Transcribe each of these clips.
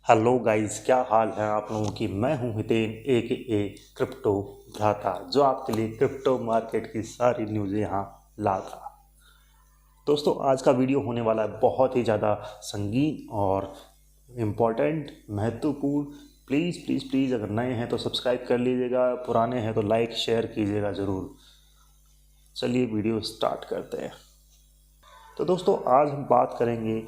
Hello guys, क्या हाल है आप लोगों की। मैं हूं हितेन ए क्रिप्टो भ्राता, जो आपके लिए क्रिप्टो मार्केट की सारी न्यूज़ यहाँ लाता। दोस्तों, आज का वीडियो होने वाला है बहुत ही ज़्यादा संगीन और इम्पोर्टेंट, महत्वपूर्ण। प्लीज़ प्लीज़ प्लीज़, अगर नए हैं तो सब्सक्राइब कर लीजिएगा, पुराने हैं तो लाइक शेयर कीजिएगा ज़रूर। चलिए वीडियो स्टार्ट करते हैं। तो दोस्तों, आज हम बात करेंगे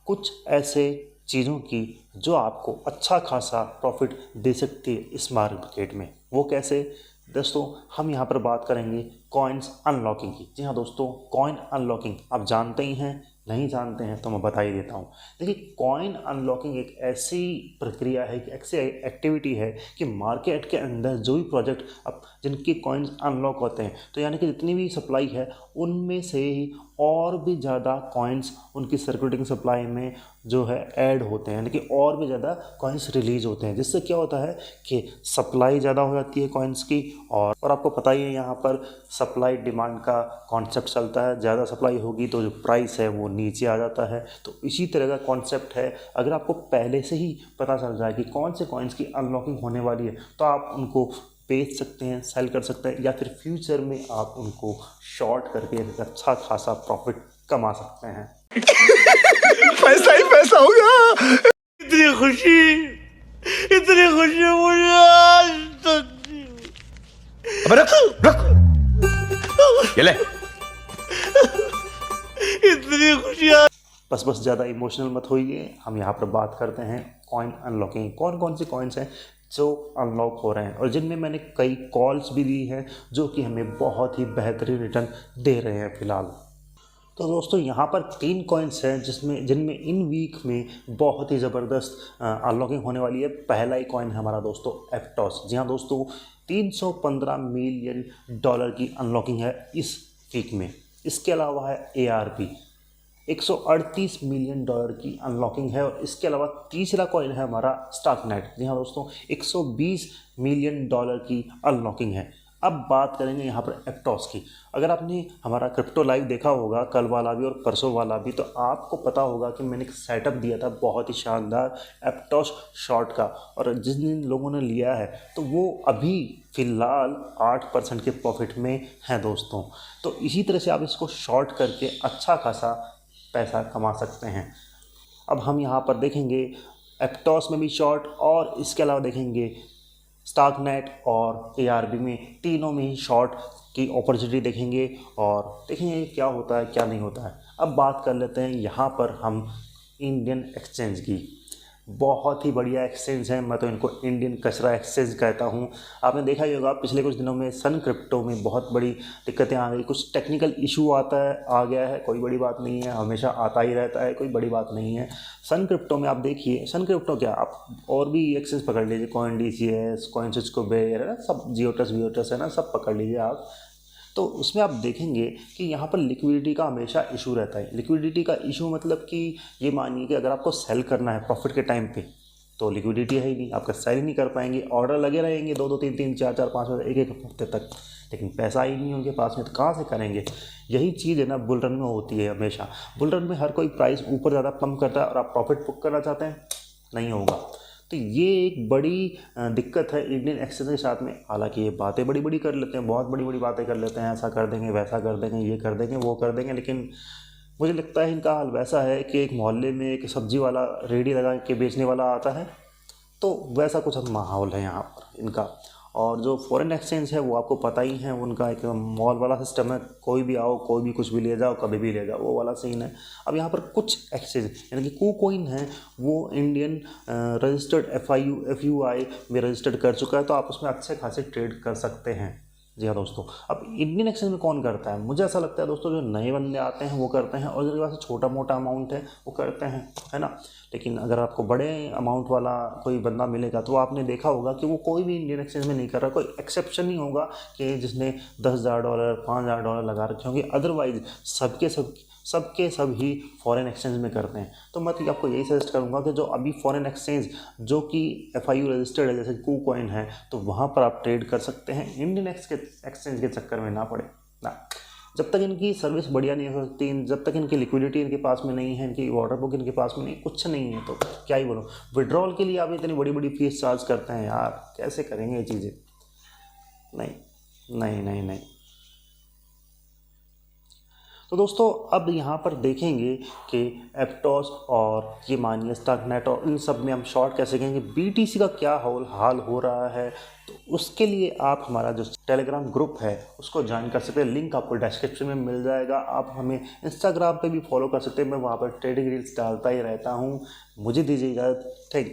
कुछ ऐसे चीज़ों की जो आपको अच्छा खासा प्रॉफिट दे सकती है इस मार्केट में। वो कैसे? दोस्तों, हम यहाँ पर बात करेंगे कॉइन्स अनलॉकिंग की। जी हाँ दोस्तों, कॉइन अनलॉकिंग आप जानते ही हैं। नहीं जानते हैं तो मैं बता ही देता हूँ। देखिए, कॉइन अनलॉकिंग एक ऐसी प्रक्रिया है, कि ऐसी एक्टिविटी है कि मार्केट के अंदर जो भी प्रोजेक्ट अब जिनके कॉइन्स अनलॉक होते हैं, तो यानी कि जितनी भी सप्लाई है उनमें से ही और भी ज़्यादा कॉइन्स उनकी सर्कुलेटिंग सप्लाई में जो है ऐड होते हैं, यानी कि और भी ज़्यादा कॉइन्स रिलीज होते हैं। जिससे क्या होता है कि सप्लाई ज़्यादा हो जाती है कॉइन्स की, और आपको पता ही है यहाँ पर सप्लाई डिमांड का कॉन्सेप्ट चलता है। ज़्यादा सप्लाई होगी तो जो प्राइस है वो नीचे आ जाता है। तो इसी तरह का कॉन्सेप्ट है। अगर आपको पहले से ही पता चल जाए कि कौन से कॉइन्स की अनलॉकिंग होने वाली है, तो आप उनको बेच सकते हैं, सेल कर सकते हैं, या फिर फ्यूचर में आप उनको शॉर्ट करके एक अच्छा खासा प्रॉफिट कमा सकते हैं। पैसा ही पैसा होगा। इतनी खुशी मुझे आज तक। अबे रुक रुक, ये ले। इतनी खुशी बस बस ज़्यादा इमोशनल मत होइए। हम यहाँ पर बात करते हैं कॉइन अनलॉकिंग। कौन कौन से कॉइन्स हैं जो अनलॉक हो रहे हैं, और जिनमें मैंने कई कॉल्स भी दी हैं जो कि हमें बहुत ही बेहतरीन रिटर्न दे रहे हैं फ़िलहाल। तो दोस्तों, यहाँ पर 3 कॉइन्स हैं जिनमें इन वीक में बहुत ही ज़बरदस्त अनलॉकिंग होने वाली है। पहला ही कॉइन है हमारा दोस्तों एप्टॉस। जी हाँ दोस्तों, $315 मिलियन की अनलॉकिंग है इस वीक में। इसके अलावा है ARP, $138 मिलियन की अनलॉकिंग है। और इसके अलावा तीसरा कॉइन है हमारा स्टॉकनेट। जी हाँ दोस्तों, $120 मिलियन की अनलॉकिंग है। अब बात करेंगे यहाँ पर एप्टॉस की। अगर आपने हमारा क्रिप्टो लाइव देखा होगा, कल वाला भी और परसों वाला भी, तो आपको पता होगा कि मैंने एक सेटअप दिया था बहुत ही शानदार एप्टॉस शॉर्ट का। और जिन जिन लोगों ने लिया है तो वो अभी फ़िलहाल 8% के प्रॉफिट में है दोस्तों। तो इसी तरह से आप इसको शॉर्ट करके अच्छा खासा पैसा कमा सकते हैं। अब हम यहाँ पर देखेंगे एप्टॉस में भी शॉर्ट, और इसके अलावा देखेंगे स्टॉकनेट और ARP में, तीनों में ही शॉर्ट की अपॉर्चुनिटी देखेंगे, और देखेंगे क्या होता है क्या नहीं होता है। अब बात कर लेते हैं यहाँ पर हम इंडियन एक्सचेंज की। बहुत ही बढ़िया एक्सचेंज है, मैं तो इनको इंडियन कचरा एक्सचेंज कहता हूँ। आपने देखा ही होगा पिछले कुछ दिनों में सन क्रिप्टो में बहुत बड़ी दिक्कतें आ गई। कुछ टेक्निकल इशू आ गया है, कोई बड़ी बात नहीं है, हमेशा आता ही रहता है, कोई बड़ी बात नहीं है। सन क्रिप्टो में आप देखिए, सन क्रिप्टो क्या, आप और भी एक्सचेंज पकड़ लीजिए, CoinDCS, CoinSwitchCoin है ना, सब जियोटस है ना, सब पकड़ लीजिए आप। तो उसमें आप देखेंगे कि यहाँ पर लिक्विडिटी का हमेशा इशू रहता है। लिक्विडिटी का इशू मतलब कि ये मानिए कि अगर आपको सेल करना है प्रॉफिट के टाइम पे, तो लिक्विडिटी है ही नहीं, आपका सेल ही नहीं कर पाएंगे। ऑर्डर लगे रहेंगे 2-2 3-3 4-4 5 एक हफ्ते तक, लेकिन पैसा ही नहीं उनके पास में, तो कहाँ से करेंगे। यही चीज़ है ना, बुल रन में होती है हमेशा। बुल रन में हर कोई प्राइस ऊपर ज़्यादा पंप करता है, और आप प्रॉफिट बुक करना चाहते हैं, नहीं होगा। तो ये एक बड़ी दिक्कत है इंडियन एक्सचेंज के साथ में। हालांकि ये बातें बड़ी बड़ी कर लेते हैं, बहुत बड़ी बड़ी बातें कर लेते हैं, ऐसा कर देंगे, वैसा कर देंगे, ये कर देंगे, वो कर देंगे, लेकिन मुझे लगता है इनका हाल वैसा है कि एक मोहल्ले में एक सब्जी वाला रेडी लगा के बेचने वाला आता है, तो वैसा कुछ माहौल है यहाँ पर इनका। और जो फॉरेन एक्सचेंज है वो आपको पता ही है, उनका एक मॉल वाला सिस्टम है, कोई भी आओ, कोई भी कुछ भी ले जाओ, कभी भी ले जाओ, वो वाला सीन है। अब यहाँ पर कुछ एक्सचेंज यानी कि KuCoin है, वो इंडियन रजिस्टर्ड FIU में रजिस्टर्ड कर चुका है, तो आप उसमें अच्छे खासे ट्रेड कर सकते हैं। जी हाँ दोस्तों, अब इंडियन एक्सचेंज में कौन करता है? मुझे ऐसा लगता है दोस्तों, जो नए बंदे आते हैं वो करते हैं, और जिनके पास छोटा मोटा अमाउंट है वो करते हैं, है ना। लेकिन अगर आपको बड़े अमाउंट वाला कोई बंदा मिलेगा, तो आपने देखा होगा कि वो कोई भी इंडियन एक्सचेंज में नहीं कर रहा। कोई एक्सेप्शन नहीं होगा कि जिसने $10,000 $5,000 लगा रखे होंगे, अदरवाइज सबके सब ही फॉरेन एक्सचेंज में करते हैं। तो मैं तो आपको यही सजेस्ट करूंगा कि जो अभी फॉरेन एक्सचेंज जो कि FIU रजिस्टर्ड है, जैसे KuCoin है, तो वहाँ पर आप ट्रेड कर सकते हैं। इंडियन एक्सचेंज के चक्कर में ना पड़े ना। जब तक इनकी सर्विस बढ़िया नहीं हो सकती, जब तक इनकी लिक्विडिटी इनके पास में नहीं है, इनकी ऑर्डर बुक इनके पास में नहीं, कुछ नहीं है, तो क्या ही बोलूँ। विड्रॉल के लिए आप इतनी बड़ी बड़ी फीस चार्ज करते हैं यार, कैसे करेंगे ये चीज़ें। नहीं नहीं नहीं नहीं। तो दोस्तों अब यहाँ पर देखेंगे कि एप्टॉस और ये मानिए स्टार्कनेट और इन सब में हम शॉर्ट कैसे करेंगे, बीटीसी का क्या हाल हो रहा है। तो उसके लिए आप हमारा जो टेलीग्राम ग्रुप है उसको ज्वाइन कर सकते हैं, लिंक आपको डिस्क्रिप्शन में मिल जाएगा। आप हमें इंस्टाग्राम पे भी फॉलो कर सकते हैं, मैं वहाँ पर ट्रेडिंग रील्स डालता ही रहता हूँ। मुझे दीजिए इजाज़त, थैंक यू।